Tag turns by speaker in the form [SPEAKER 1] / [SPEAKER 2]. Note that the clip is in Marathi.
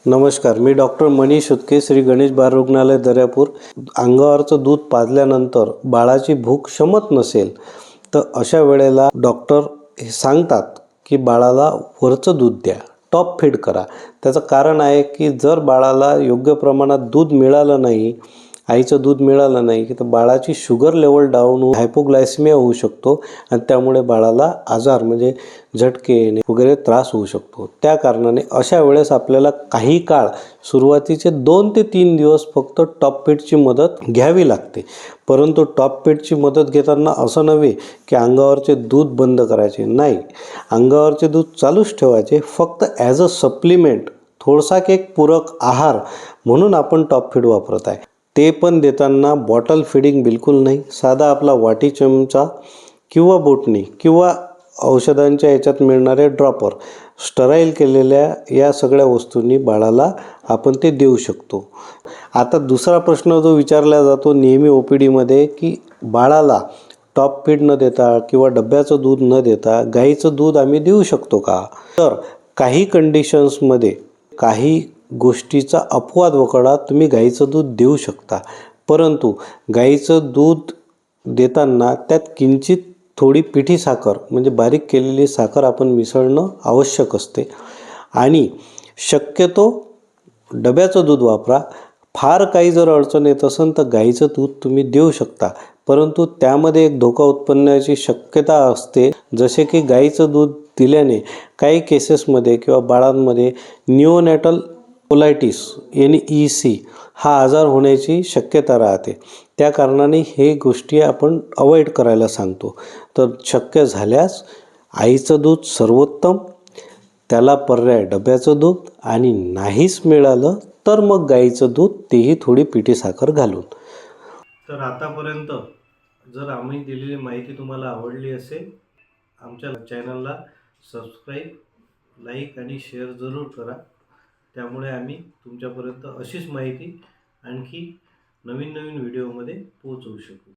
[SPEAKER 1] नमस्कार, मी डॉक्टर मनीष उदके, श्री गणेश बाल रुग्णालय दर्यापूर. अंगावरचं दूध पाजल्यानंतर बाळाची भूक शमत नसेल तर अशा वेळेला डॉक्टर हे सांगतात की बाळाला वरचं दूध द्या, टॉप फीड करा. त्याचं कारण आहे की जर बाळाला योग्य प्रमाणात दूध मिळालं नाही, आईचं दूध मिळालं नाही की तर बाळाची शुगर लेवल डाऊन होऊन हायपोग्लायसेमिया होऊ शकतो आणि त्यामुळे बाळाला आजार म्हणजे झटके येणे वगैरे त्रास होऊ शकतो. त्या कारणाने अशा वेळेस आपल्याला काही काळ सुरुवातीचे 2 ते 3 दिवस फक्त टॉप फीडची मदत घ्यावी लागते. परंतु टॉप फीडची मदत घेताना असं नव्हे की अंगावरचे दूध बंद करायचे, नाही, अंगावरचे दूध चालूच ठेवायचे, फक्त ॲज अ सप्लिमेंट, थोडासा एक पूरक आहार म्हणून आपण टॉप फीड वापरत आहे. ते पण देताना बॉटल फीडिंग बिलकुल नाही. साधा आपला वाटी चमचा किंवा बोटणी किंवा औषधांच्या याच्यात मिळणारे ड्रॉपर, स्टराईल केलेल्या या सगळ्या वस्तूंनी बाळाला आपण ते देऊ शकतो. आता दुसरा प्रश्न जो विचारला जातो नेहमी OPDमध्ये की बाळाला टॉप फीड न देता किंवा डब्याचं दूध न देता गाईचं दूध आम्ही देऊ शकतो का? तर काही कंडिशन्समध्ये काही गोष्टीचा अपवाद वगळता तुम्ही गाईचं दूध देऊ शकता. परंतु गाईचं दूध देताना त्यात किंचित थोडी पिठी साखर म्हणजे बारीक केलेली साखर आपण मिसळणं आवश्यक असते. आणि शक्यतो डब्याचं दूध वापरा. फार काही जर अडचण येत असेल तर गाईचं दूध तुम्ही देऊ शकता, परंतु त्यामध्ये एक धोका उत्पन्नाची शक्यता असते. जसे की गाईचं दूध दिल्याने काही केसेसमध्ये किंवा बाळांमध्ये निओनॅटल कोलायटिस NEC हा आजार होण्याची शक्यता राहते. त्या कारणाने हे गोष्टी आपण अवॉइड करायला सांगतो. तर शक्य झाल्यास आईचं दूध सर्वोत्तम, त्याला पर्याय डब्याचं दूध, आणि नाहीच मिळालं तर मग गाईचं दूध, तेही थोडी पिठी साखर घालून. तर आतापर्यंत जर आम्ही दिलेली माहिती तुम्हाला आवडली असेल, आमच्या चॅनलला सबस्क्राईब, लाईक आणि शेअर जरूर करा. त्यामुळे आम्ही तुमच्यापर्यंत अशीच माहिती आणखी नवीन व्हिडिओमध्ये पोहोचवू शकू.